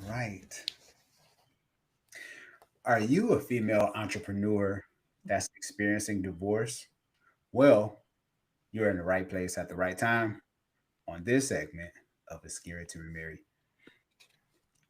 right. Are you a female entrepreneur that's experiencing divorce? Well, you're in the right place at the right time on this segment of A Scary to Remarry.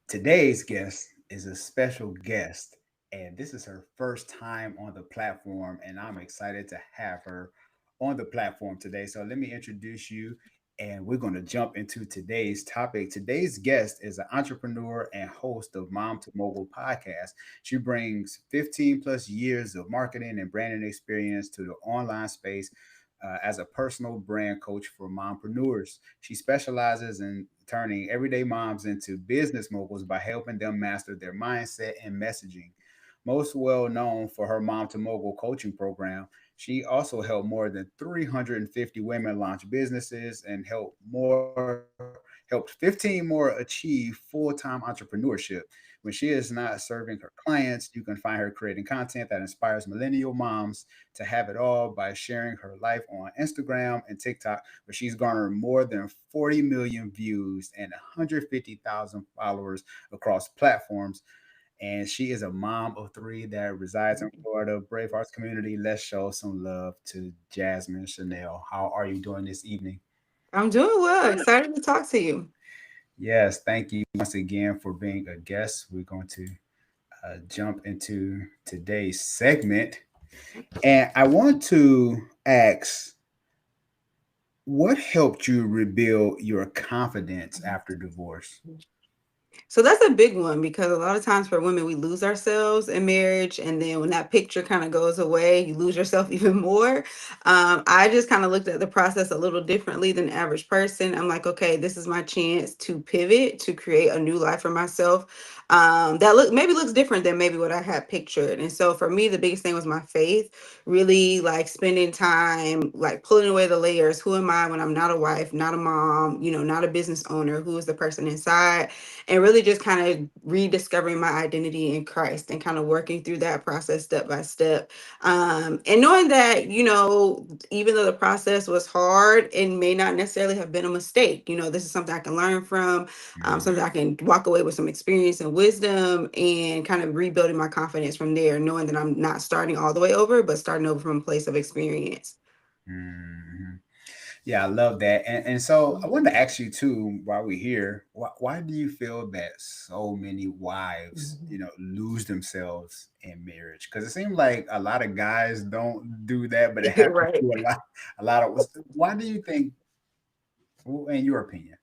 Today's guest is a special guest, and this is her first time on the platform, and I'm excited to have her on the platform today. So let me introduce you, and we're going to jump into today's topic. Today's guest is an entrepreneur and host of Mom to Mogul podcast. She brings 15 plus years of marketing and branding experience to the online space as a personal brand coach for mompreneurs. She specializes in turning everyday moms into business moguls by helping them master their mindset and messaging. Most well known for her Mom to Mogul coaching program, she also helped more than 350 women launch businesses and helped 15 more achieve full-time entrepreneurship. When she is not serving her clients, you can find her creating content that inspires millennial moms to have it all by sharing her life on Instagram and TikTok, where she's garnered more than 40 million views and 150,000 followers across platforms. And she is a mom of three that resides in Florida. Brave Hearts community. Let's show some love to Jasmine Chanel. How are you doing this evening? I'm doing well. Excited to talk to you. Yes, thank you once again for being a guest. We're going to jump into today's segment. And I want to ask, what helped you rebuild your confidence after divorce? So that's a big one because a lot of times for women, we lose ourselves in marriage. And then when that picture kind of goes away, you lose yourself even more. I just kind of looked at the process a little differently than the average person. I'm like, okay, this is my chance to pivot, to create a new life for myself. That maybe looks different than maybe what I had pictured. And so for me, the biggest thing was my faith, really like spending time, like pulling away the layers. Who am I when I'm not a wife, not a mom, not a business owner? Who is the person inside? And really just kind of rediscovering my identity in Christ and kind of working through that process step by step. And knowing that, even though the process was hard, it may not necessarily have been a mistake. This is something I can learn from, Mm, something I can walk away with some experience and wisdom and kind of rebuilding my confidence from there, knowing that I'm not starting all the way over, but starting over from a place of experience. mhm. Yeah, I love that. And so I wanted to ask you too, while we're here, why do you feel that so many wives, lose themselves in marriage? Because it seems like a lot of guys don't do that, but it happens Right. to a lot of us. Why do you think, in your opinion?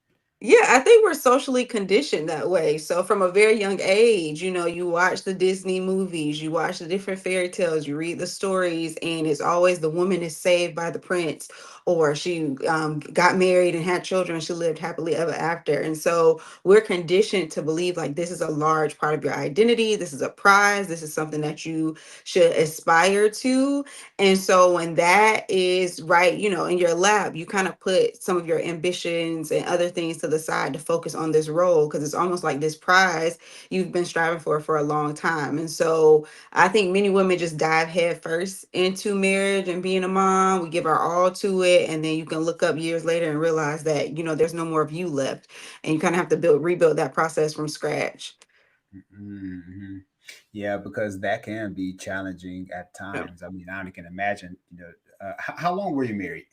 Yeah, I think we're socially conditioned that way. So from a very young age, you watch the Disney movies, you watch the different fairy tales, you read the stories, and it's always the woman is saved by the prince, or she got married and had children, she lived happily ever after. And so we're conditioned to believe like this is a large part of your identity, this is a prize, this is something that you should aspire to. And so when that is right, in your lap, you kind of put some of your ambitions and other things to the side to focus on this role because it's almost like this prize you've been striving for a long time. And so I think many women just dive head first into marriage and being a mom. We give our all to it, and then you can look up years later and realize that there's no more of you left, and you kind of have to rebuild that process from scratch. Hmm. Yeah, because that can be challenging at times. I mean, I can imagine. How long were you married?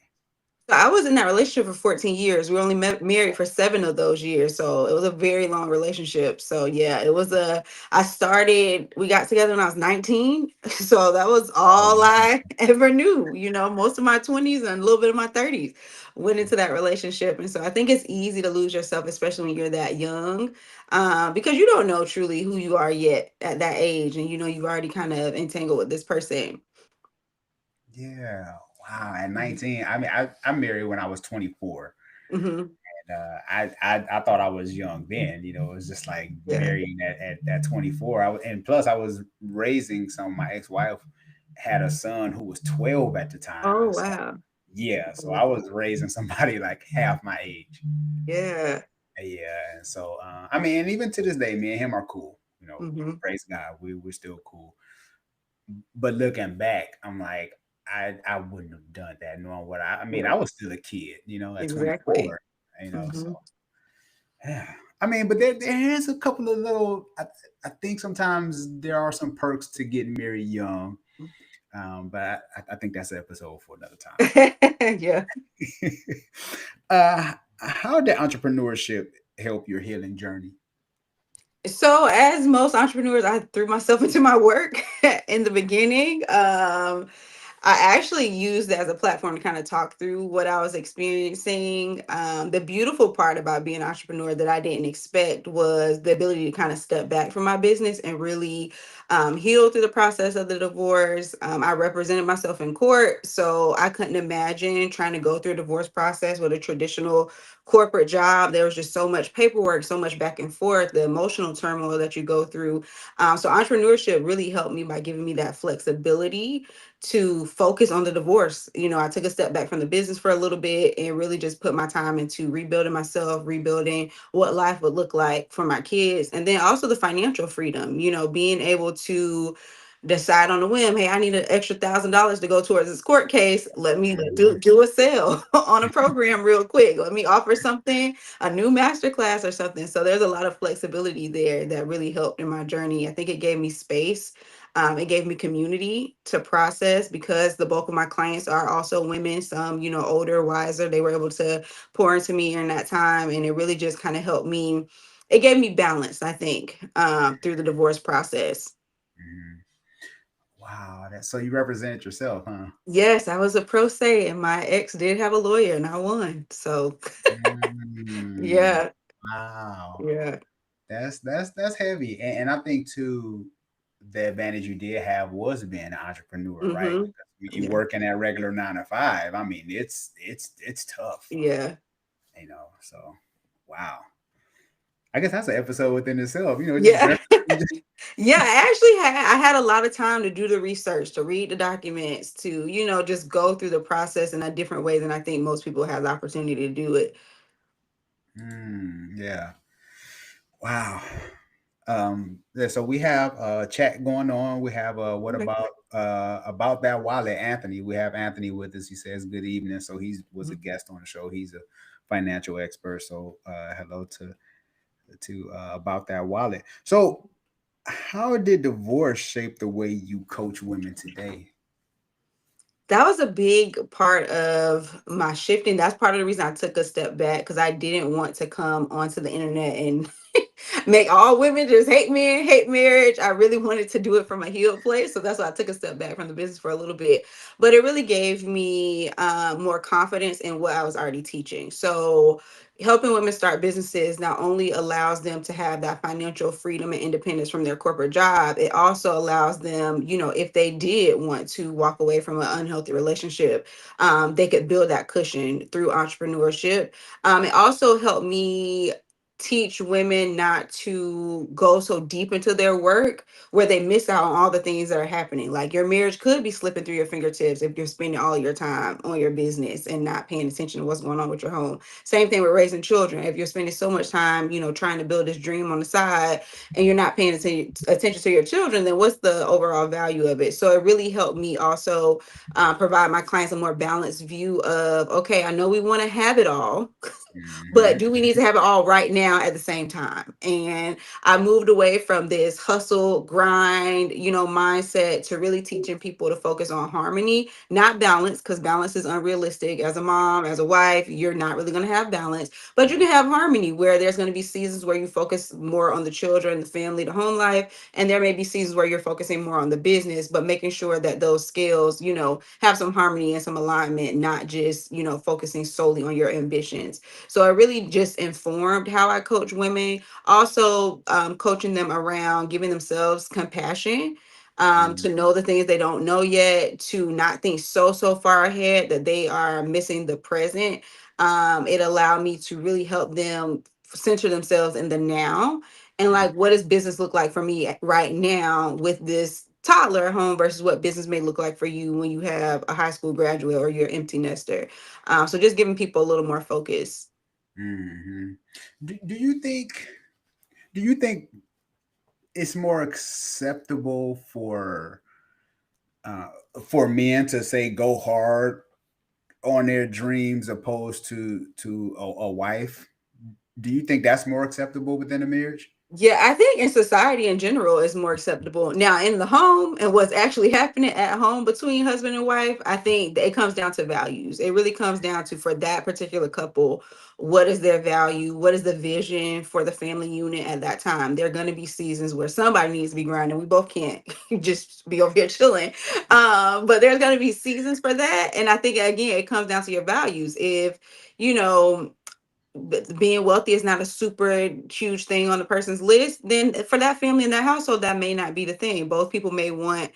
So I was in that relationship for 14 years. We only married for 7 of those years. So it was a very long relationship. So yeah, we got together when I was 19. So that was Oh, all wow. I ever knew. Most of my 20s and a little bit of my 30s went into that relationship. And so I think it's easy to lose yourself, especially when you're that young, because you don't know truly who you are yet at that age. And you've already kind of entangled with this person. Yeah. Wow. At 19, I mean, I married when I was 24. Hmm. And I thought I was young then. It was just like Yeah. marrying at 24. And plus, I was raising some. My ex wife had a son who was 12 at the time. Oh, So, wow. yeah. So I was raising somebody like half my age. Yeah. Yeah. And so, I mean, and even to this day, me and him are cool. Mhm. Praise God. We're still cool. But looking back, I'm like, I wouldn't have done that knowing I mean, Yeah, I was still a kid, at exactly. 24, so Mhm. yeah. I mean, but there is a couple of little. I think sometimes there are some perks to getting married young, but I think that's an episode for another Yeah. time. uh, how did entrepreneurship help your healing journey? So, as most entrepreneurs, I threw myself into my work in the beginning. I actually used that as a platform to kind of talk through what I was experiencing. The beautiful part about being an entrepreneur that I didn't expect was the ability to kind of step back from my business and really heal through the process of the divorce. I represented myself in court, so I couldn't imagine trying to go through a divorce process with a traditional corporate job. There was just so much paperwork, so much back and forth, the emotional turmoil that you go through. So entrepreneurship really helped me by giving me that flexibility to focus on the divorce. I took a step back from the business for a little bit and really just put my time into rebuilding myself, rebuilding what life would look like for my kids, and then also the financial freedom, being able to decide on a whim, hey, I need an extra $1,000 to go towards this court case. Let me Mhm. do a sale on a program real quick. Let me offer something, a new master class or something. So there's a lot of flexibility there that really helped in my journey. I think it gave me space. It gave me community to process because the bulk of my clients are also women, some, older, wiser. They were able to pour into me in that time. And it really just kind of helped me. It gave me balance, I think, through the divorce process. Mhm. Wow, so you represented yourself, huh? Yes, I was a pro se, and my ex did have a lawyer, and I won. So, Mm, yeah, wow, yeah. that's heavy, and I think too, the advantage you did have was being an entrepreneur, right? Mm-hmm. Because when you Yeah, working at regular 9 to 5, I mean, it's tough, yeah, So, wow, I guess that's an episode within itself. Just yeah. rep. Yeah, I had a lot of time to do the research, to read the documents, to, just go through the process in a different way than I think most people have the opportunity to do it. Yeah. Wow. Yeah, so we have a chat going on. We have what Okay. about that wallet, Anthony. We have Anthony with us. He says good evening. So he was a Mhm. guest on the show. He's a financial expert. So hello to about that wallet. So how did divorce shape the way you coach women today? That was a big part of my shifting. That's part of the reason I took a step back because I didn't want to come onto the internet and make all women just hate men, hate marriage. I really wanted to do it from a healed place. So that's why I took a step back from the business for a little bit. But it really gave me more confidence in what I was already teaching. So helping women start businesses not only allows them to have that financial freedom and independence from their corporate job, it also allows them, if they did want to walk away from an unhealthy relationship, they could build that cushion through entrepreneurship. It also helped me teach women not to go so deep into their work where they miss out on all the things that are happening. Like your marriage could be slipping through your fingertips if you're spending all your time on your business and not paying attention to what's going on with your home. Same thing with raising children. If you're spending so much time, trying to build this dream on the side and you're not paying attention to your children, then what's the overall value of it? So it really helped me also provide my clients a more balanced view of, okay, I know we want to have it all, but Hmm. do we need to have it all right now at the same time? And I moved away from this hustle, grind, mindset to really teaching people to focus on harmony, not balance, because balance is unrealistic. As a mom, as a wife, you're not really going to have balance, but you can have harmony where there's going to be seasons where you focus more on the children, the family, the home life, and there may be seasons where you're focusing more on the business, but making sure that those skills, have some harmony and some alignment, not just, focusing solely on your ambitions. So it really just informed how I coach women. Also, coaching them around giving themselves compassion, Hmm. to know the things they don't know yet, to not think so far ahead that they are missing the present. It allowed me to really help them center themselves in the now, and like, what does business look like for me right now with this toddler at home versus what business may look like for you when you have a high school graduate or you're empty nester. So just giving people a little more focus. Hmm. Do you think it's more acceptable uh, for men to say go hard on their dreams opposed to a wife? Do you think that's more acceptable within a marriage? Yeah, I think in society in general is more acceptable. Now, in the home and what's actually happening at home between husband and wife, I think that it comes down to values. It really comes down to, for that particular couple, what is their value? What is the vision for the family unit at that time? There are going to be seasons where somebody needs to be grinding. We both can't just be over here chilling. But there's going to be seasons for that. And I think, again, it comes down to your values. If, you know, being wealthy is not a super huge thing on the person's list, then for that family in that household, that may not be the thing. Both people may want,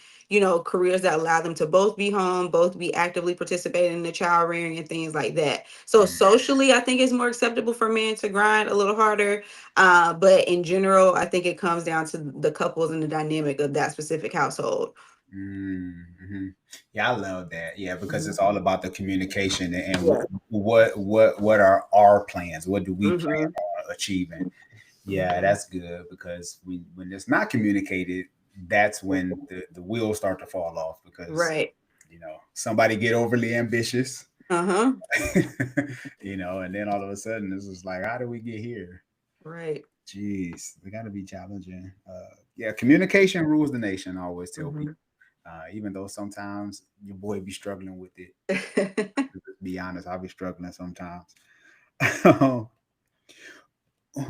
careers that allow them to both be home, both be actively participating in the child rearing and things like that. So Mm, socially, I think it's more acceptable for men to grind a little harder. But in general, I think it comes down to the couples and the dynamic of that specific household. mm-hmm. Yeah, I love that. Yeah, because Mhm. it's all about the communication and Yeah. what are our plans? What do we plan Hmm. on achieving? Yeah, Hmm. that's good because when it's not communicated, that's when the wheels start to fall off because Right. somebody get overly ambitious, Uh-huh. and then all of a sudden it's just like, how do we get here? Right. Jeez, we got to be challenging. Yeah, communication rules the nation. I always tell people, Hmm. even though sometimes your boy be struggling with it. To be honest, I'll be struggling sometimes.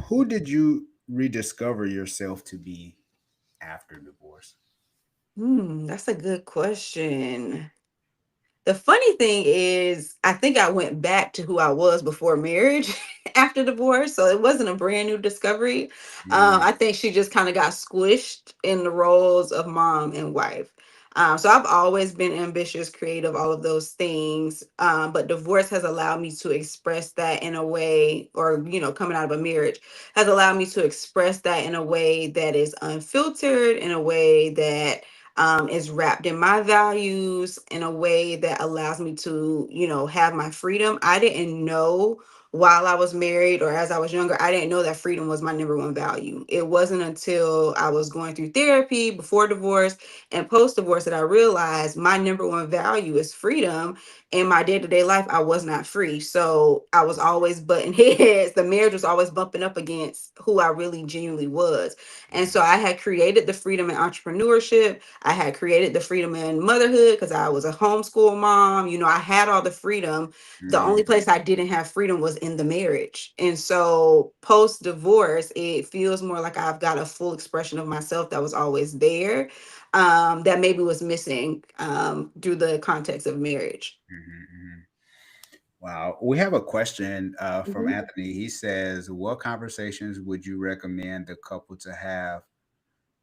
Who did you rediscover yourself to be after divorce? That's a good question. The funny thing is, I think I went back to who I was before marriage after divorce. So it wasn't a brand new discovery. Mm, I think she just kind of got squished in the roles of mom and wife. So I've always been ambitious, creative, all of those things. But divorce has allowed me to express that in a way, or, coming out of a marriage has allowed me to express that in a way that is unfiltered, in a way that is wrapped in my values in a way that allows me to, have my freedom. I didn't know while I was married or as I was younger, I didn't know that freedom was my number one value. It wasn't until I was going through therapy before divorce and post divorce that I realized my number one value is freedom. In my day to day life, I was not free. So I was always butting heads. The marriage was always bumping up against who I really genuinely was. And so I had created the freedom in entrepreneurship. I had created the freedom in motherhood because I was a homeschool mom. I had all the freedom. The only mm, place I didn't have freedom was in the marriage. And so post divorce, it feels more like I've got a full expression of myself that was always there, that maybe was missing through the context of marriage. mhm, mhm. Wow. We have a question from Mhm. Anthony. He says, what conversations would you recommend the couple to have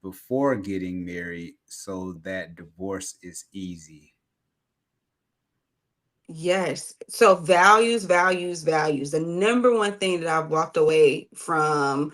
before getting married so that divorce is easy? Yes. So values, values, values. The number one thing that I've walked away from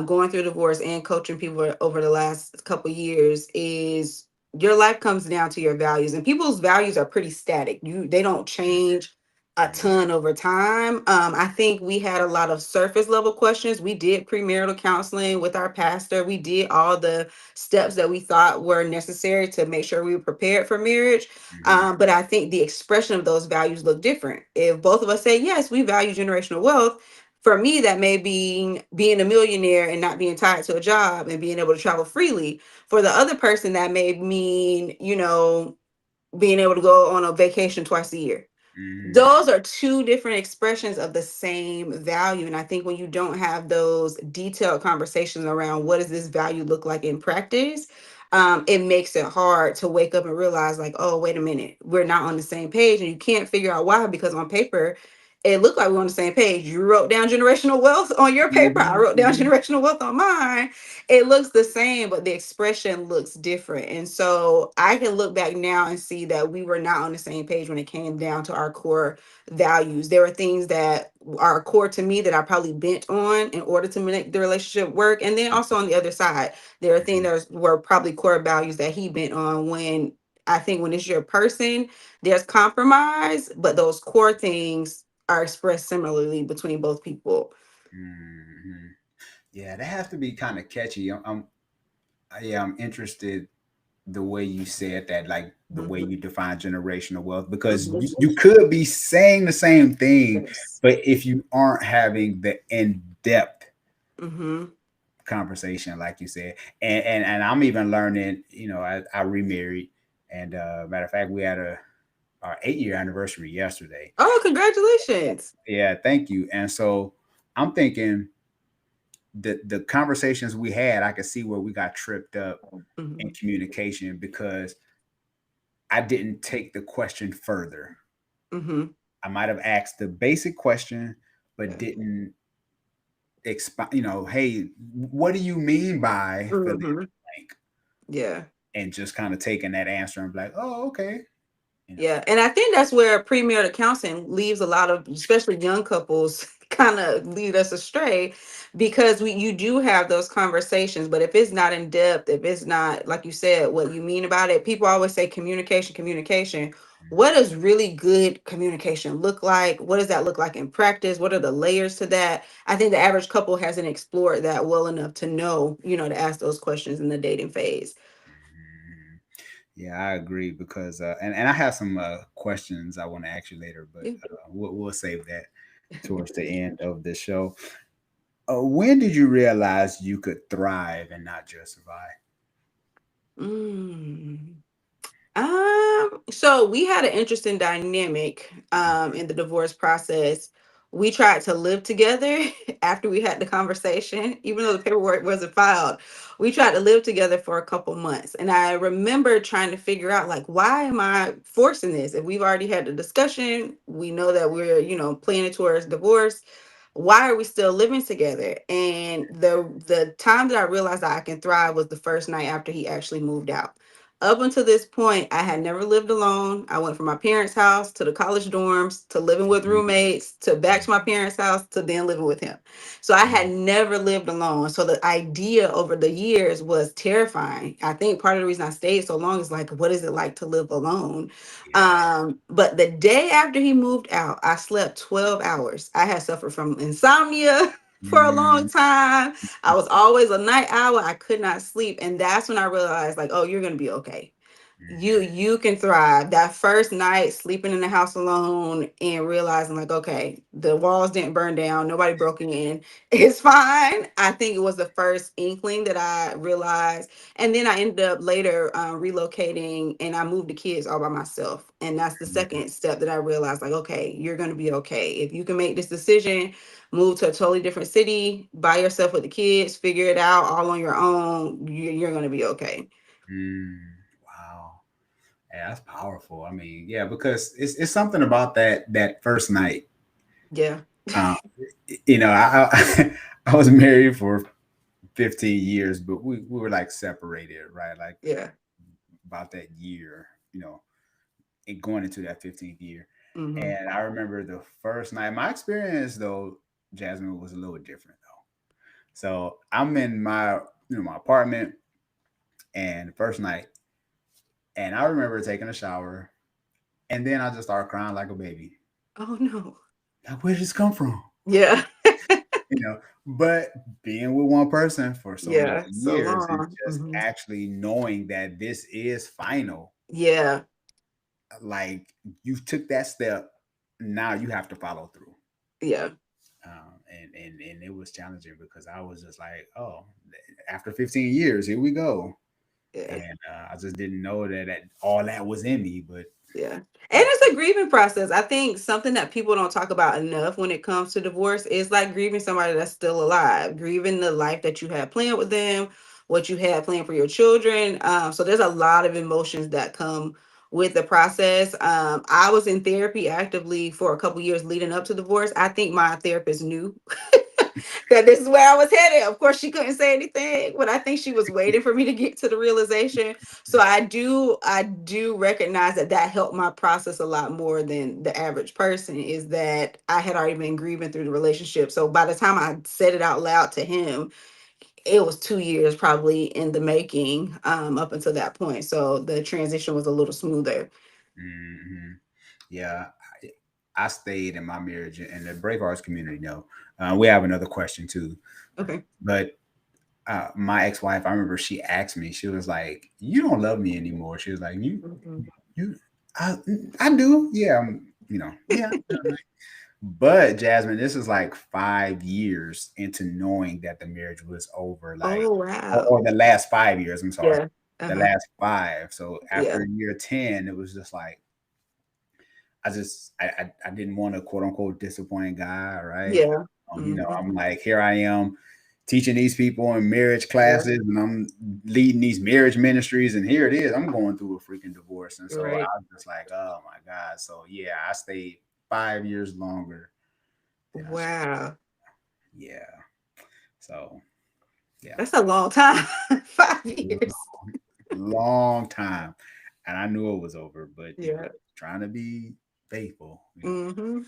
going through divorce and coaching people over the last couple years is your life comes down to your values, and people's values are pretty static. They don't change a Mm, ton over time. I think we had a lot of surface level questions. We did premarital counseling with our pastor. We did all the steps that we thought were necessary to make sure we were prepared for marriage. mhm, But I think the expression of those values look different. If both of us say, yes, we value generational wealth, for me, that may be being a millionaire and not being tied to a job and being able to travel freely. For the other person, that may mean, being able to go on a vacation twice a year. mhm, Those are two different expressions of the same value. And I think when you don't have those detailed conversations around what does this value look like in practice, it makes it hard to wake up and realize, like, oh, wait a minute, we're not on the same page. And you can't figure out why, because on paper, it looked like we're on the same page. You wrote down generational wealth on your paper. I mhm, wrote down mhm, generational wealth on mine. It looks the same, but the expression looks different. And so I can look back now and see that we were not on the same page when it came down to our core values. There were things that are core to me that I probably bent on in order to make the relationship work. And then also on the other side, there are things mhm, that were probably core values that he bent on. When I think when it's your person, there's compromise, but those core things are expressed similarly between both people. mhm. Yeah, that has to be kind of catchy. Yeah, I'm interested the way you said that, like the way Mhm. you define generational wealth, because Mhm. you could be saying the same thing, Yes. but if you aren't having the in-depth Mhm. conversation, like you said, and I'm even learning, I remarried, and matter of fact, we had our 8-year anniversary yesterday. Oh, congratulations. Yeah, thank you. And so I'm thinking the conversations we had, I could see where we got tripped up in Mhm. communication because I didn't take the question further. Mhm. I might have asked the basic question, but Yeah. didn't expound, hey, what do you mean by fill in the Mhm. blank? Yeah. And just kind of taking that answer and be like, oh, okay. You know. Yeah, and I think that's where premarital counseling leaves a lot of, especially young couples, kind of lead us astray because you do have those conversations, but if it's not in depth, if it's not like you said, what you mean about it, people always say communication, communication. What does really good communication look like? What does that look like in practice? What are the layers to that? I think the average couple hasn't explored that well enough to know, to ask those questions in the dating phase. Mhm. Yeah, I agree because and I have some questions I want to ask you later, but Yeah. we'll save that towards the end of the show. When did you realize you could thrive and not just survive? Mm. So we had an interesting dynamic in the divorce process. We tried to live together after we had the conversation, even though the paperwork wasn't filed. We tried to live together for a couple months. And I remember trying to figure out like why am I forcing this? If we've already had the discussion, we know that we're, planning towards divorce. Why are we still living together? And the time that I realized that I can thrive was the first night after he actually moved out. Up until this point, I had never lived alone. I went from my parents' house to the college dorms to living with Mhm. roommates to back to my parents' house to then living with him. So I had never lived alone. So the idea over the years was terrifying. I think part of the reason I stayed so long is like, what is it like to live alone? Yeah. But the day after he moved out, I slept 12 hours. I had suffered from insomnia for a long Mm, time. I was always a night owl. I could not sleep. And that's when I realized, like, oh, you're gonna be okay. You can thrive. That first night sleeping in the house alone and realizing like, okay, the walls didn't burn down, nobody broke in, it's fine. I think it was the first inkling that I realized. And then I ended up later relocating and I moved the kids all by myself, and that's the mhm, second step that I realized like, okay, you're going to be okay if you can make this decision, move to a totally different city by yourself with the kids, figure it out all on your own. You're going to be okay. mm. Wow. Yeah, that's powerful. I mean, yeah, because it's something about that first night. Yeah. Um, I I was married for 15 years, but we were like separated, right? Like Yeah. about that year, and going into that 15th year. Hmm. And I remember the first night. My experience though, Jasmine, was a little different though. So I'm in my apartment, and the first night, and I remember taking a shower, and then I just started crying like a baby. Oh no. Like, where did this come from? Yeah. You know, but being with one person for so many Yeah. So years and long. just Hmm. actually knowing that this is final, Yeah. like you took that step, now you have to follow through. Yeah. And it was challenging because I was just like, oh, after 15 years, here we go. Yeah. And I just didn't know that all that was in me. But Yeah. And uh, it's a grieving process. I think something that people don't talk about enough when it comes to divorce is like grieving somebody that's still alive, grieving the life that you had planned with them, what you had planned for your children. So there's a lot of emotions that come with the process. I was in therapy actively for a couple years leading up to divorce. I think my therapist knew that this is where I was headed. Of course, she couldn't say anything, but I think she was waiting for me to get to the realization. So I do recognize that that helped my process a lot more than the average person, is that I had already been grieving through the relationship. So by the time I said it out loud to him, it was 2 years probably in the making, up until that point. So the transition was a little smoother. mhm. Yeah, I stayed in my marriage, and the Brave Arts community. No, we have another question too, Okay. but my ex-wife, I remember she asked me, she was like, "You don't love me anymore." She was like, Mhm. you, I, I do, yeah, yeah. But Jasmine, this is like 5 years into knowing that the marriage was over, like, Oh, wow. or the last 5 years. I'm sorry, Yeah. the Uh-huh. last five. So Yeah. after year 10, it was just like I didn't want a quote unquote disappointing guy, right? Yeah. Mhm. I'm like, here I am teaching these people in marriage Yeah. classes, and I'm leading these marriage ministries, and here it is, I'm going through a freaking divorce. And so I Right. was just like, oh my God. So yeah, I stayed 5 years longer than I should. Wow. Yeah. So yeah, That's a long time. 5 years. long time. And I knew it was over, but Yeah. trying to be faithful, Mhm.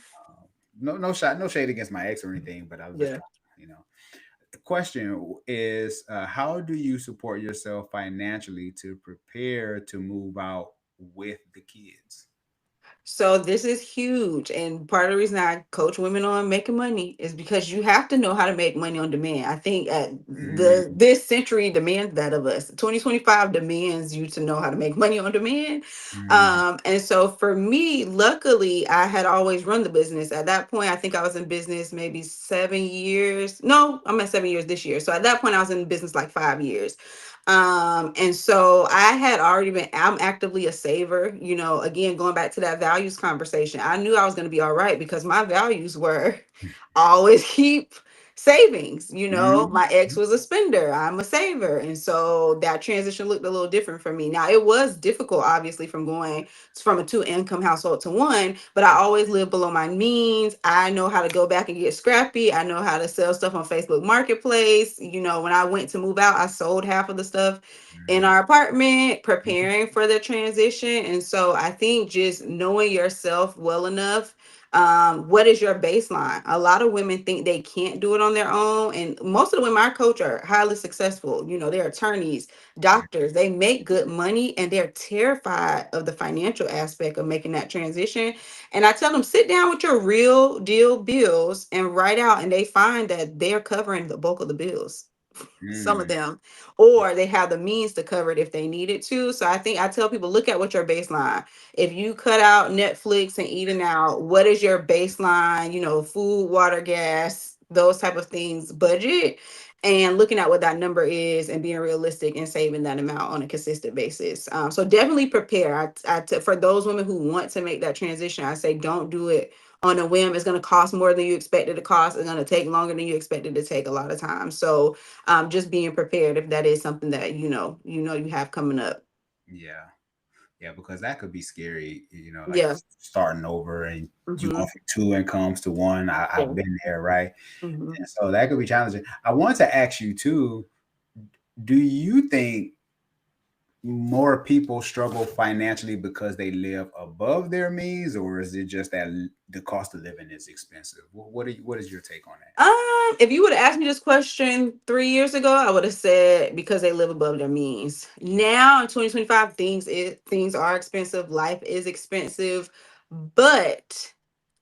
no shade against my ex or anything, but I was just Yeah. trying. The question is, how do you support yourself financially to prepare to move out with the kids? So this is huge. And part of the reason I coach women on making money is because you have to know how to make money on demand. I think at Mm, this century demands that of us. 2025 demands you to know how to make money on demand. mm, And so for me, luckily, I had always run the business. At that point, I think I was in business maybe 7 years. No, I'm at 7 years this year. So at that point, I was in business like 5 years. And so I had already been, I'm actively a saver, again, going back to that values conversation. I knew I was going to be all right because my values were always keep savings. mm, My ex was a spender, I'm a saver. And so that transition looked a little different for me. Now, it was difficult, obviously, from going from a two income household to one, but I always lived below my means. I know how to go back and get scrappy. I know how to sell stuff on Facebook Marketplace. When I went to move out, I sold half of the stuff in mm, our apartment, mm, preparing for the transition. And so I think just knowing yourself well enough, what is your baseline? A lot of women think they can't do it on their own, and most of the women I coach are highly successful. They're attorneys, doctors, they make good money, and they're terrified of the financial aspect of making that transition. And I tell them, sit down with your real deal bills and write out, and they find that they're covering the bulk of the bills, some of mm, them, or they have the means to cover it if they needed to. So I think I tell people, look at what your baseline. If you cut out Netflix and eating out, what is your baseline, food, water, gas, those type of things, budget, and looking at what that number is and being realistic and saving that amount on a consistent basis. So definitely prepare. For those women who want to make that transition, I say don't do it on a whim. It's going to cost more than you expected to cost. It's going to take longer than you expected to take a lot of time. So just being prepared if that is something that you have coming up. yeah. Yeah, because that could be scary, like Yeah. starting over and you Hmm. going from two incomes to one. I've Yeah. been there, right? Hmm. And so that could be challenging. I want to ask you too, do you think more people struggle financially because they live above their means, or is it just that the cost of living is expensive? What is your take on that? If you would have asked me this question 3 years ago, I would have said because they live above their means. Now in 2025, things are expensive. Life is expensive, but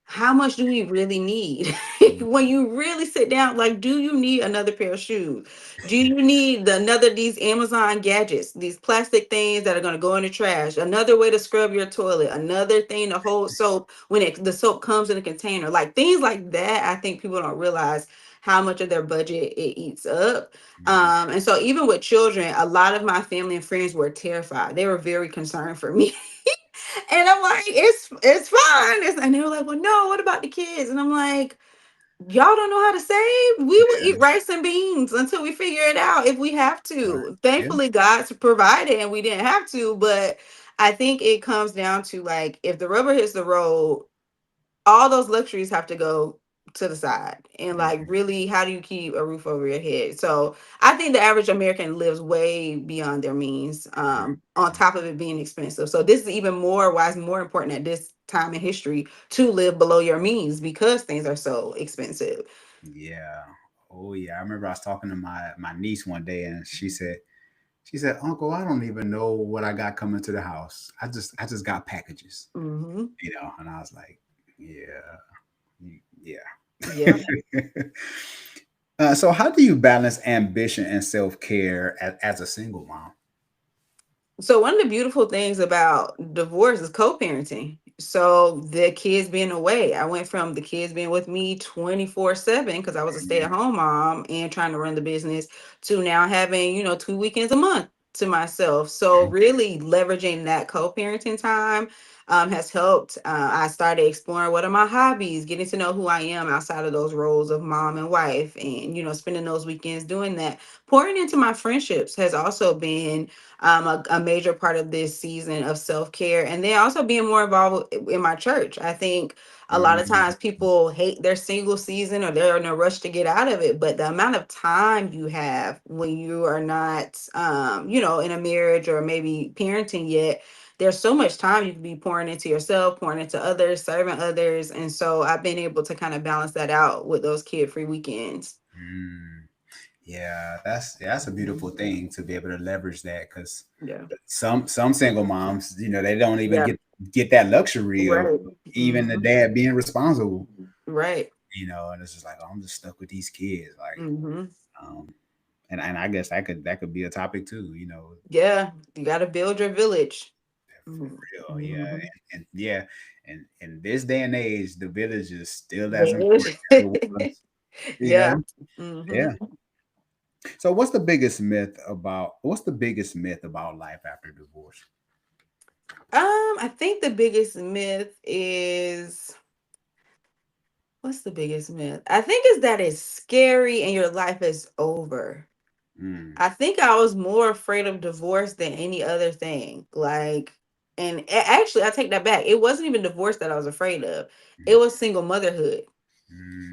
how much do we really need? Mm, When you really sit down, like, do you need another pair of shoes? Do you need these Amazon gadgets, these plastic things that are going to go in the trash? Another way to scrub your toilet, another thing to hold soap when the soap comes in a container, like things like that. I think people don't realize how much of their budget it eats up. mm, And so even with children, a lot of my family and friends were terrified. They were very concerned for me. And I'm like, it's fine. And they were like, well, no, what about the kids? And I'm like, y'all don't know how to save. We will eat rice and beans until we figure it out if we have right. to. Yeah. Thankfully, God's provided and we didn't have to. But I think it comes down to, like, if the rubber hits the road, all those luxuries have to go to the side. And, like, Mhm, really, how do you keep a roof over your head? So I think the average American lives way beyond their means, on mhm. top of it being expensive. So this is even more why it's more important at this time in history to live below your means because things are so expensive. Yeah. Oh yeah. I remember I was talking to my niece one day, and she said, "Uncle, I don't even know what I got coming to the house. I just got packages." Hmm. And I was like, "Yeah, Yeah. yeah." So how do you balance ambition and self-care as a single mom? So one of the beautiful things about divorce is co-parenting. So the kids being away, I went from the kids being with me 24/7 because I was a Mhm. stay-at-home mom and trying to run the business, to now having, 2 weekends a month to myself. So really leveraging that co-parenting time has helped. I started exploring what are my hobbies, getting to know who I am outside of those roles of mom and wife, and spending those weekends doing that. Pouring into my friendships has also been a major part of this season of self-care, and then also being more involved in my church. I think a lot of Mhm. times people hate their single season or they're in a rush to get out of it, but the amount of time you have when you are not in a marriage or maybe parenting yet, there's so much time you can be pouring into yourself, pouring into others, serving others. And so I've been able to kind of balance that out with those kid-free weekends. Mm. Yeah, that's a beautiful thing to be able to leverage that because Yeah. some single moms, they don't even Yeah. get that luxury of Right. even the Hmm. dad being responsible, Right. and it's just like, oh, I'm just stuck with these kids, like, Hmm. and I guess that could be a topic too, Yeah, you got to build your village. for Mhm. real, yeah, Mhm. and yeah, and in this day and age, the village is still as important Village. as it was, you Yeah. know, Hmm. yeah. So, what's the biggest myth about life after divorce? I think the biggest myth is, what's the biggest myth? I think is that it's scary and your life is over. Mm, I think I was more afraid of divorce than any other thing. Like, and actually, I take that back. It wasn't even divorce that I was afraid of. It was single motherhood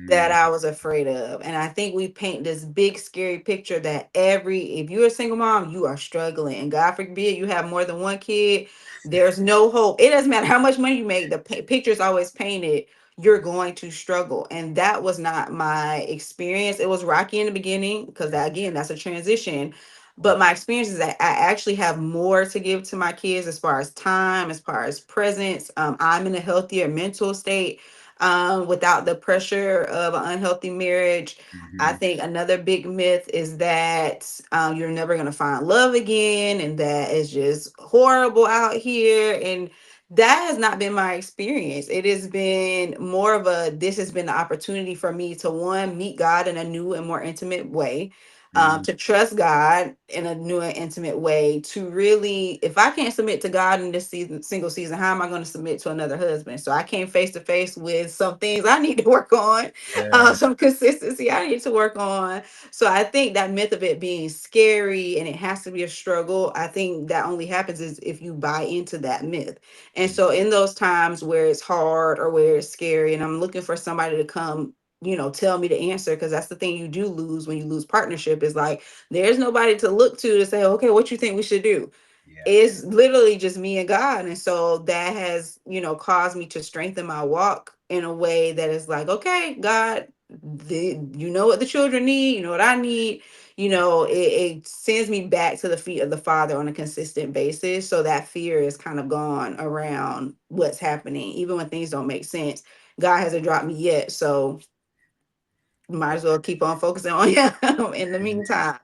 that mm, I was afraid of. And I think we paint this big scary picture that if you're a single mom, you are struggling. And God forbid you have more than one kid, there's no hope. It doesn't matter how much money you make, the picture is always painted. You're going to struggle. And that was not my experience. It was rocky in the beginning because again, that's a transition. But my experience is that I actually have more to give to my kids as far as time, as far as presence. I'm in a healthier mental state without the pressure of an unhealthy marriage. I mhm, think another big myth is that you're never going to find love again and that it's just horrible out here. And that has not been my experience. It has been more of this has been the opportunity for me to, one, meet God in a new and more intimate way. mm, To trust God in a new and intimate way, to really, if I can't submit to God in this season, single season, how am I going to submit to another husband? So I came face to face with some things I need to work on, yeah, some consistency I need to work on. So I think that myth of it being scary and it has to be a struggle, I think that only happens is if you buy into that myth. And mm, so in those times where it's hard or where it's scary, and I'm looking for somebody to come, tell me the answer, because that's the thing you do lose when you lose partnership, is like there's nobody to look to say, okay, what you think we should do? yeah, It's literally just me and God. And so that has, caused me to strengthen my walk in a way that is like, okay, God, you know what the children need, you know what I need. It sends me back to the feet of the Father on a consistent basis. So that fear is kind of gone around what's happening, even when things don't make sense. God hasn't dropped me yet. So might as well keep on focusing on him in the amen, meantime.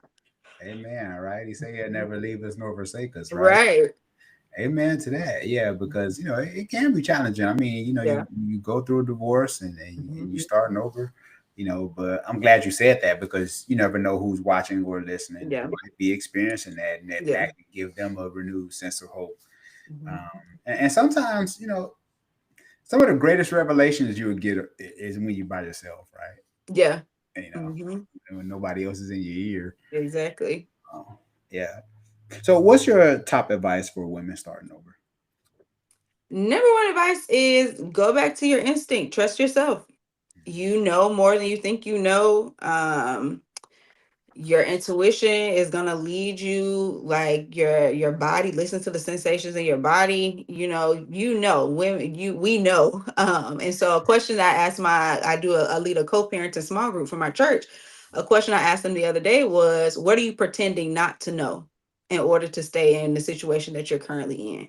amen. Right? He said he'll never leave us nor forsake us. Right? Right. Amen to that. Yeah, because it can be challenging. I mean, Yeah. you go through a divorce and you Mhm. starting over. But I'm glad you said that because you never know who's watching or listening that Yeah. might be experiencing that, and that Yeah. can give them a renewed sense of hope. Mhm. Um, and sometimes, some of the greatest revelations you would get is when you're by yourself, right? Yeah. And, Mhm. when nobody else is in your ear. Exactly. Oh, yeah. So, what's your top advice for women starting over? Number one advice is go back to your instinct. Trust yourself. You know more than you think you know. Your intuition is gonna lead you, like your body. Listen to the sensations in your body. Women, we know. And so a question that I do I lead a co-parenting small group for my church. A question I asked them the other day was, what are you pretending not to know in order to stay in the situation that you're currently in?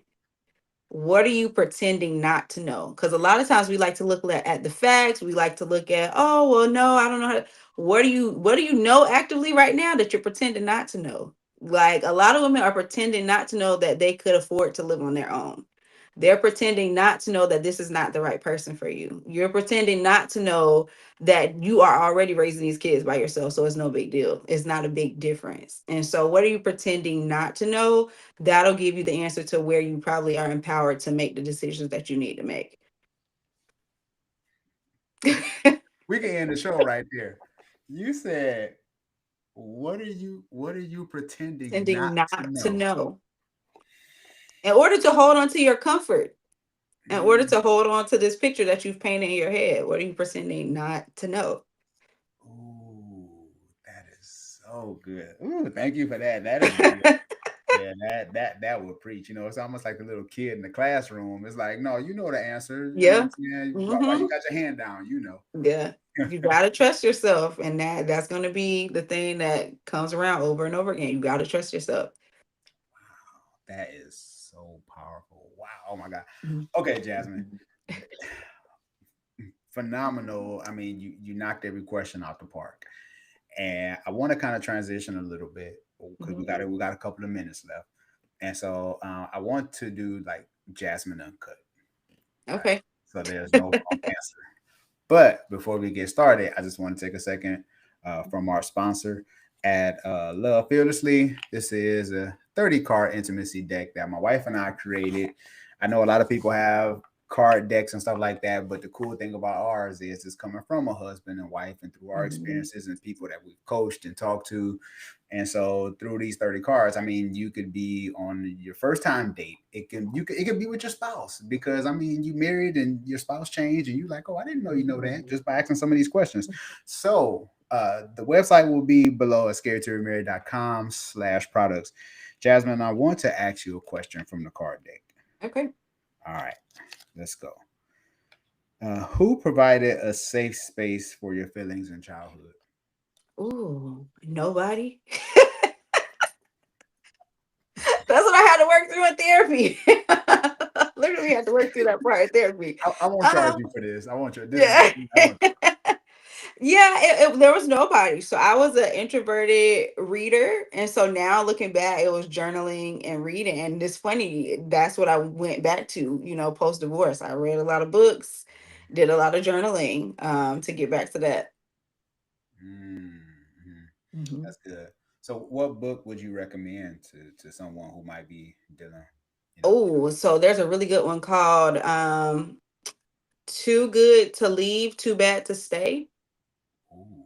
What are you pretending not to know? Because a lot of times we like to look at the facts. We like to look at, oh, well, no, I don't know how to. What do you know actively right now that you're pretending not to know? Like a lot of women are pretending not to know that they could afford to live on their own. They're pretending not to know that this is not the right person for you. You're pretending not to know that you are already raising these kids by yourself. So it's no big deal. It's not a big difference. And so, what are you pretending not to know? That'll give you the answer to where you probably are empowered to make the decisions that you need to make. We can end the show right there. You said, what are you pretending Pretending not to not to know? know. In order to hold on to your comfort, in order Mm. to hold on to this picture that you've painted in your head, what are you pretending not to know? Ooh, that is so good. Ooh, thank you for that. That is good. Yeah, that will preach. It's almost like the little kid in the classroom. It's like, no, you know the answer. You know what Yeah. I'm saying? Why you Hmm. got your hand down? Yeah. You gotta trust yourself. And that's gonna be the thing that comes around over and over again. You gotta trust yourself. That is so powerful. Wow. Oh my God. Mhm. Okay, Jasmine. Phenomenal. I mean, you knocked every question out the park. And I want to kind of transition a little bit because we Mhm. got we got a couple of minutes left. And so I want to do like Jasmine Uncut. All right. Okay. So there's no wrong answer. But before we get started, I just want to take a second from our sponsor at Love Fearlessly. This is a 30 card intimacy deck that my wife and I created. I know a lot of people have card decks and stuff like that, but the cool thing about ours is it's coming from a husband and wife and through our Mhm. experiences and people that we've coached and talked to. And so through these 30 cards, I mean, you could be on your first time date. It could be with your spouse because I mean you married and your spouse changed and you like, oh, I didn't know you know that just by asking some of these questions. So the website will be below at scaredtoremarry.com/products. Jasmine, I want to ask you a question from the card deck. Okay. All right, let's go. Who provided a safe space for your feelings in childhood? Ooh, nobody. That's what I had to work through in therapy. Literally had to work through that part in therapy. I won't charge Um, you for this. I want you. This is yeah. I want. Yeah, there was nobody. So I was an introverted reader. And so now looking back, it was journaling and reading. And it's funny, that's what I went back to, post divorce. I read a lot of books, did a lot of journaling to get back to that. Mm-hmm. Mhm. That's good. So, what book would you recommend to someone who might be dealing, you know? Oh, so there's a really good one called Too Good to Leave, Too Bad to Stay. Ooh.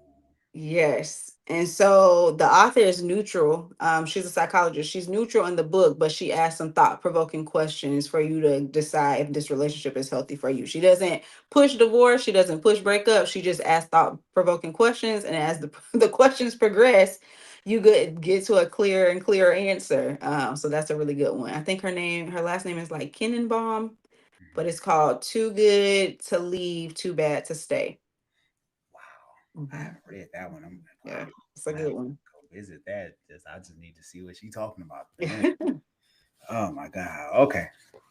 Yes. And so the author is neutral. She's a psychologist. She's neutral in the book, but she asks some thought provoking questions for you to decide if this relationship is healthy for you. She doesn't push divorce. She doesn't push breakup. She just asks thought provoking questions. And as the questions progress, you get to a clearer and clearer answer. So that's a really good one. I think her last name is like Kinnenbaum, but Mhm. it's called Too Good to Leave, Too Bad to Stay. Wow. I Mhm. haven't read that one. Yeah, Wow. it's a I'm gonna have good to one. go visit that. I just need to see what she's talking about then. Oh my God. Okay.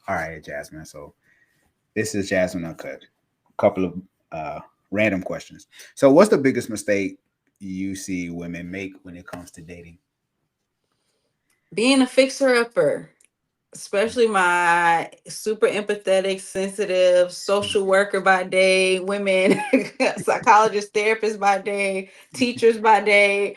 All right, Jasmine. So this is Jasmine Uncut. A couple of uh, random questions. So, what's the biggest mistake you see women make when it comes to dating? Being a fixer upper, especially my super empathetic, sensitive social worker by day, women, psychologist, therapist by day, teachers by day.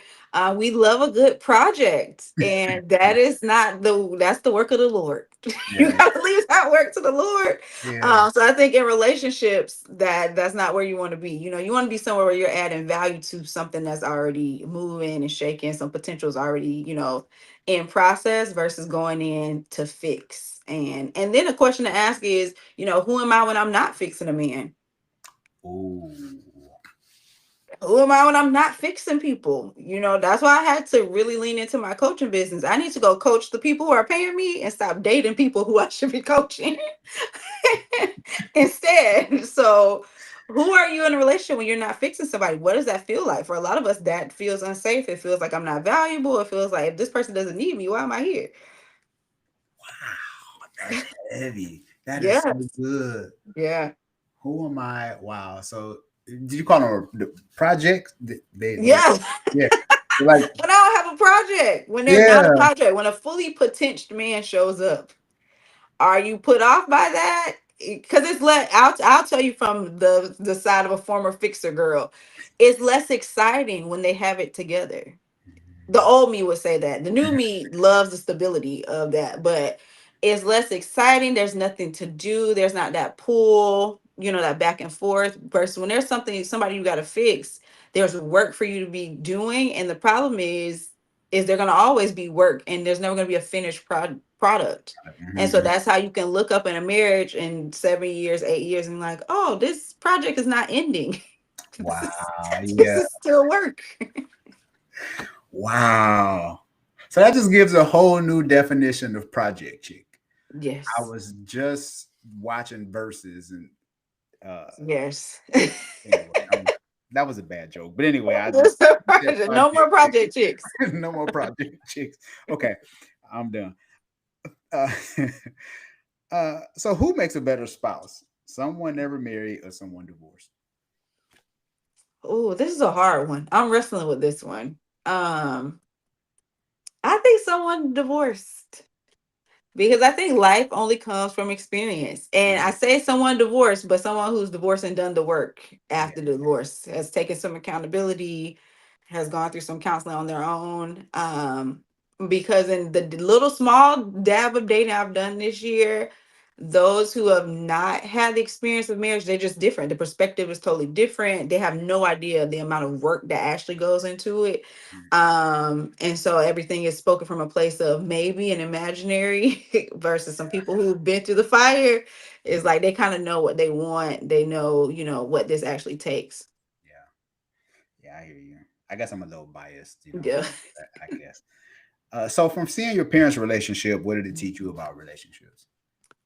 We love a good project, and that's the work of the Lord. You Yeah, gotta leave that work to the Lord. yeah. So I think in relationships, that's not where you want to be. You want to be somewhere where you're adding value to something that's already moving and shaking. Some potential is already, in process versus going in to fix. And then a question to ask is, who am I when I'm not fixing a man? Ooh. Who am I when I'm not fixing people? That's why I had to really lean into my coaching business. I need to go coach the people who are paying me and stop dating people who I should be coaching instead. So, who are you in a relationship when you're not fixing somebody? What does that feel like? For a lot of us, that feels unsafe. It feels like I'm not valuable. It feels like if this person doesn't need me, why am I here? That's heavy. That is so Yes. good. Yeah. Who am I? Wow. So did you call them the projects? They Yes. yeah. Like When I don't have a project, when they're not a yeah. project, when a fully potential man shows up, are you put off by that? Because it's I'll tell you from the side of a former fixer girl, it's less exciting when they have it together. The old me would say that. The new me loves the stability of that, but it's less exciting. There's nothing to do. There's not that pull, that back and forth. Versus when there's somebody you got to fix, there's work for you to be doing. And the problem is there going to always be work, and there's never going to be a finished product. And so Mhm. that's how you can look up in a marriage in 7 years, 8 years, and like, oh, this project is not ending. this is Wow. this Yeah. is still work. Wow. So that just gives a whole new definition of project chick. I Yes. was just watching verses and uh Yes. anyway, that was a bad joke. But anyway, I just you said No project more chick. project chicks. No more project chicks. Okay, I'm done. Uh, so who makes a better spouse? Someone never married or someone divorced? Oh, this is a hard one. I'm wrestling with this one. Um, I think someone divorced. Because I think life only comes from experience. And I Mm, say someone divorced, but someone who's divorced and done the work yeah. after the divorce, has taken some accountability, has gone through some counseling on their own. Because in the little small dab of dating I've done this year, those who have not had the experience of marriage, they're just different. The perspective is totally different. They have no idea the amount of work that actually goes into it. Mm-mm. And so everything is spoken from a place of maybe an imaginary versus some people who've been through the fire. Is like they kind of know what they want. They know, what this actually takes. Yeah, yeah, I hear you. I guess I'm a little biased, Yeah. I guess. So from seeing your parents' relationship, what did it teach you about relationships?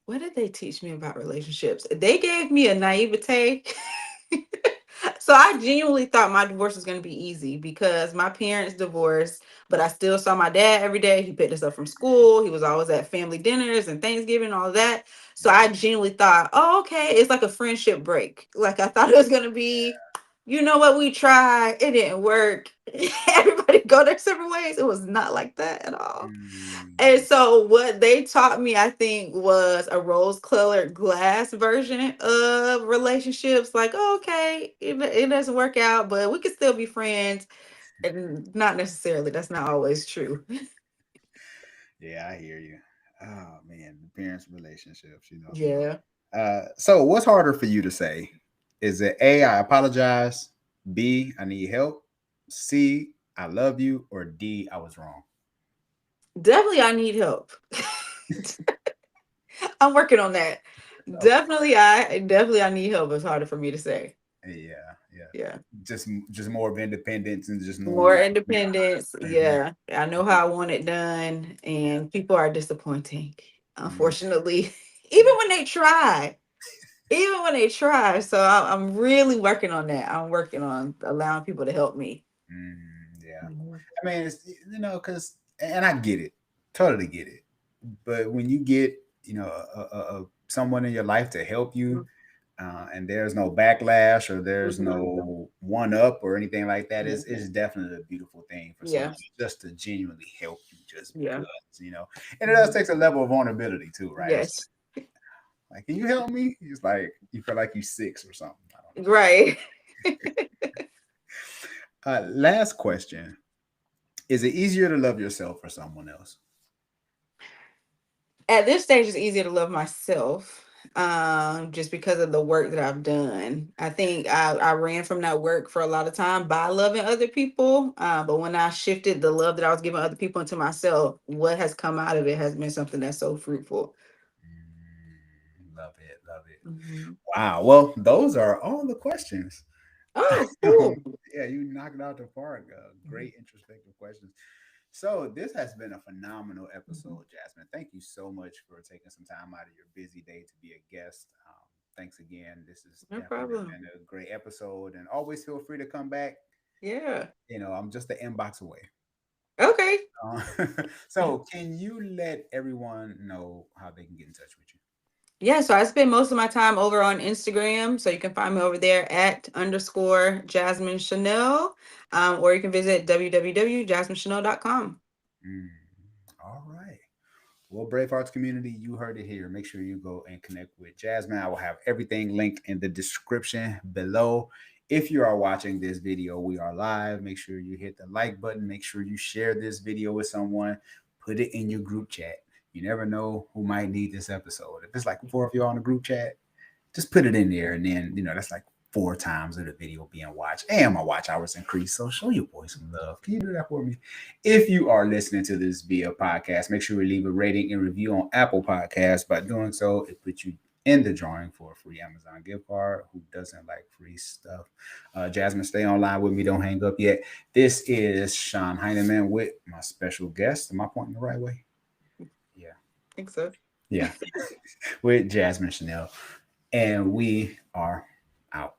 What did they teach me about relationships? They gave me a naivete. So I genuinely thought my divorce was going to be easy because my parents divorced, but I still saw my dad every day. He picked us up from school. He was always at family dinners and Thanksgiving, all of that. So I genuinely thought, oh, okay, it's like a friendship break. Like I thought it was going to be, you know what, we tried, it didn't work. Everybody go their separate ways. It was not like that at all. And Mm, so what they taught me, I think, was a rose-colored glass version of relationships. Like, oh, okay, it doesn't work out, but we can still be friends. And not necessarily. That's not always true. yeah, I hear you. Oh man, the parents' relationships. Yeah. So what's harder for you to say? Is it A, I apologize, B, I need help, C, I love you, or D, I was wrong? Definitely I need help. I'm working on that. Definitely I need help. It's harder for me to say. Yeah, yeah. Yeah. Just more of independence and just knowing More like independence. mhm, Yeah. I know how I want it done. yeah, And people are disappointing, mm, unfortunately. Even yeah, when they try. Even when they try. So I'm really working on that. I'm working on allowing people to help me. yeah. Mhm. I mean, it's because and I get it, totally get it. But when you get someone in your life to help you, and there's no backlash or there's Mhm. no one up or anything like that, it's Mhm. definitely a beautiful thing for someone Yeah. just to genuinely help you just Yeah. because. And it does Mhm. take a level of vulnerability too, right? It's Yes. like, can you help me? It's like you feel like you six or something. I don't Right. know. Last question: is it easier to love yourself or someone else? At this stage it's easier to love myself, just because of the work that I've done. I think I ran from that work for a lot of time by loving other people, but when I shifted the love that I was giving other people into myself, what has come out of it has been something that's so fruitful. Love it, love it. Mhm. Wow. Well, those are all the questions. Oh, cool. Yeah, you knocked it out the park. Great introspective questions. So this has been a phenomenal Mhm. episode, Jasmine. Thank you so much for taking some time out of your busy day to be a guest. Thanks again. This has No definitely problem. been a great episode, and always feel free to come back. Yeah. I'm just the inbox away. Okay. Uh, so, can you let everyone know how they can get in touch with you? Yeah, so I spend most of my time over on Instagram. So you can find me over there at underscore Jasmine Chanel. Or you can visit www.jasminechanel.com. Mm, all right. Well, Brave Hearts community, you heard it here. Make sure you go and connect with Jasmine. I will have everything linked in the description below. If you are watching this video, we are live. Make sure you hit the like button. Make sure you share this video with someone. Put it in your group chat. You never know who might need this episode. If it's like 4 of you on the group chat, just put it in there, and then that's like 4 times of the video being watched, and my watch hours increase. So show your boy some love. Can you do that for me? If you are listening to this via podcast, make sure you leave a rating and review on Apple Podcasts. By doing so, it puts you in the drawing for a free Amazon gift card. Who doesn't like free stuff? Jasmine, stay online with me. Don't hang up yet. This is Sean Heineman with my special guest. Am I pointing the right way? Yeah. I think so. Yeah. With Jasmine Chanel. And we are out.